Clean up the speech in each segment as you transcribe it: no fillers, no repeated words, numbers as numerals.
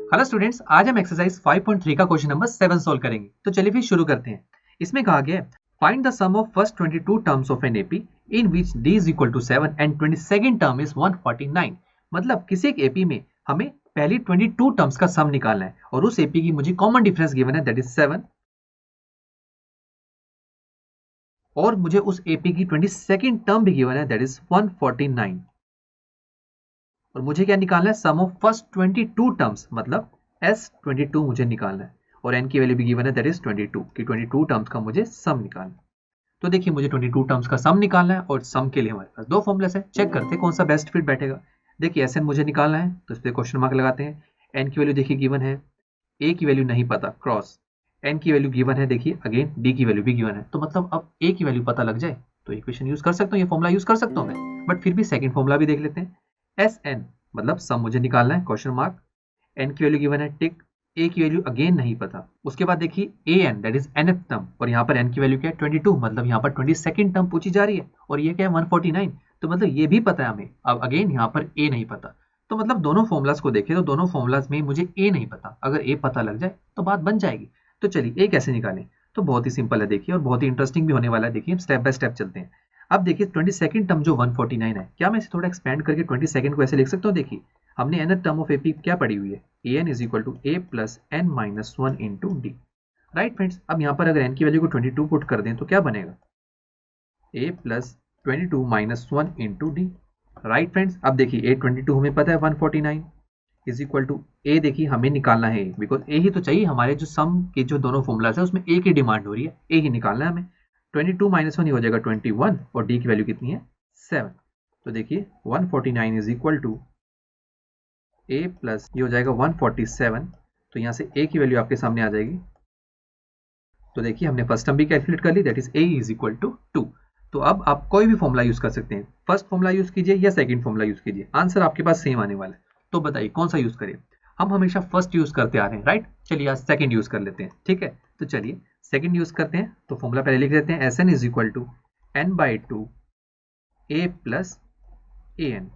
Hello students, आज हम exercise 5.3 का क्वेश्चन नंबर 7 सोल्व करेंगे। तो चलिए फिर शुरू करते हैं। इसमें कहा गया है find the sum of first 22 terms of an AP in which D is equal to 7 and 22nd term is 149। मतलब किसी एक एपी में हमें पहली 22 टर्म्स का सम निकालना है और उस एपी की मुझे कॉमन डिफरेंस गिवन है दैट इज 7 और मुझे उस एपी की 22nd टर्म भी गिवन है दैट इज 149 और मुझे क्या निकालना है सम ऑफ फर्स्ट 22 टर्म्स मतलब S22 मुझे निकालना है और n की वैल्यू भी गिवन है दैट इज 22 कि 22 टर्म्स का मुझे सम निकालना है। तो देखिए मुझे 22 टर्म्स का सम निकालना है और सम के लिए हमारे पास दो फॉर्मूलास है। चेक करते हैं कौन सा बेस्ट फिट बैठेगा। देखिए Sn मुझे निकालना है तो इस पर क्वेश्चन मार्क लगाते हैं। n की वैल्यू देखिए गिवन है, a की वैल्यू नहीं पता क्रॉस, n की वैल्यू गिवन है देखिए अगेन d की वैल्यू भी गिवन है। तो मतलब अब a की वैल्यू पता लग जाए तो इक्वेशन यूज कर सकता हूँ, ये फॉर्मूला यूज कर सकता हूँ मैं, बट फिर भी सेकंड फॉर्मूला भी देख लेते हैं। Sn मतलब सम मुझे निकालना है क्वेश्चन मार्क, n की वैल्यू गिवन है टिक, a की वैल्यू अगेन नहीं पता। उसके बाद देखिए an that is nth term और यहाँ पर n की वैल्यू क्या है 22 मतलब यहाँ पर 22nd टर्म पूछी जा रही है और ये क्या है 149। तो मतलब ये भी पता है हमें। अब अगेन यहाँ पर a नहीं पता तो मतलब दोनों फॉर्मुलाज को देखें तो दोनों फॉर्मुलाज में मुझे a नहीं पता, अगर a पता लग जाए तो बात बन जाएगी। तो चलिए a कैसे निकालें, तो बहुत ही सिंपल है देखिए और बहुत ही इंटरेस्टिंग भी होने वाला है। देखिए स्टेप बाय स्टेप चलते हैं। अब देखिए 22nd टर्म जो 149 है, क्या मैं इसे थोड़ा एक्सपेंड करके 22nd को ऐसे लिख सकता हूँ। देखिए हमने nth टर्म ऑफ एपी क्या पढ़ी हुई है, an is equal to a plus n minus 1 into D. Right friends, अब यहाँ पर अगर n की वैल्यू को 22 पुट कर दें तो क्या बनेगा, a plus 22 minus 1 into D. Right friends, अब देखिए a22 हमें पता है 149 इज इक्वल टू a, देखिए हमें निकालना है बिकॉज a ही तो चाहिए। हमारे जो सम के जो दोनों फॉर्मुलाज है उसमें a की डिमांड हो रही है, a ही निकालना है हमें। 22 माइनस 1 ही हो जाएगा 21 और d की वैल्यू कितनी है 7। तो देखिए 149 is equal to a plus ये हो जाएगा 147। तो यहाँ से a की वैल्यू आपके सामने आ जाएगी। तो देखिए हमने फर्स्ट टर्म भी कैलकुलेट कर ली that is a is equal to 2। तो अब आप कोई भी फॉर्मुला यूज कर सकते हैं, फर्स्ट फॉर्मुला यूज कीजिए या सेकंड फॉर्मुला यूज कीजिए, आंसर आपके पास सेम आने वाला है। तो बताइए कौन सा यूज करें। हम हमेशा फर्स्ट यूज करते आ रहे हैं राइट, चलिए आज सेकंड यूज कर लेते हैं। ठीक है, तो चलिए सेकंड यूज करते हैं। तो फॉर्मुला पहले लिख देते हैं Sn is equal to n/2 a plus an।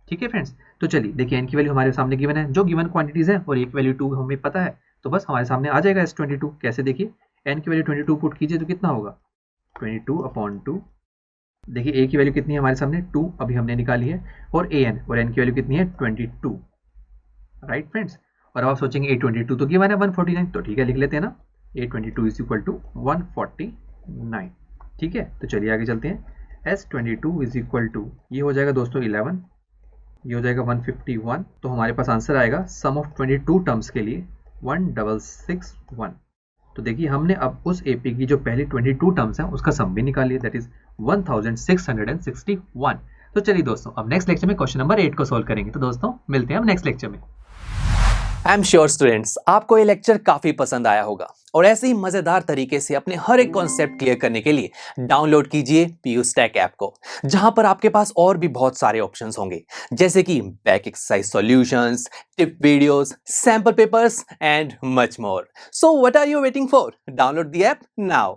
ठीक है फ्रेंड्स, तो चलिए देखिए n की वैल्यू हमारे सामने गिवन है, जो गिवन क्वांटिटीज है और एक वैल्यू 2 हमें पता है तो बस हमारे सामने आ जाएगा S22। कैसे, देखिए n की वैल्यू 22 पुट कीजिए तो कितना होगा 22/2। देखिए a की वैल्यू कितनी है हमारे सामने 2 अभी हमने निकाली है और an और n की वैल्यू कितनी है 22। राइट फ्रेंड्स, और अब आप सोचेंगे a22 तो गिवन है 149, तो ठीक है लिख लेते हैं ना, a22 इज इक्वल टू 149। ठीक है, तो चलिए आगे चलते हैं। S22 इज इक्वल टू ये हो जाएगा दोस्तों 11, ये हो जाएगा 151। तो हमारे पास आंसर आएगा सम ऑफ 22 टर्म्स के लिए 1661। तो देखिए हमने अब उस एपी की जो पहली 22 टर्म्स हैं उसका सम भी निकाल लिया दैट इज 1661। तो चलिए दोस्तों अब नेक्स्ट लेक्चर में क्वेश्चन नंबर 8 को सॉल्व करेंगे। तो दोस्तों मिलते हैं हम नेक्स्ट लेक्चर में। आई एम श्योर स्टूडेंट्स आपको ये लेक्चर काफी पसंद आया होगा और ऐसे ही मजेदार तरीके से अपने हर एक कॉन्सेप्ट क्लियर करने के लिए डाउनलोड कीजिए PUSTACK ऐप को, जहां पर आपके पास और भी बहुत सारे ऑप्शंस होंगे जैसे कि back exercise solutions, tip videos, sample papers and much more. So what are you waiting for? Download the app now.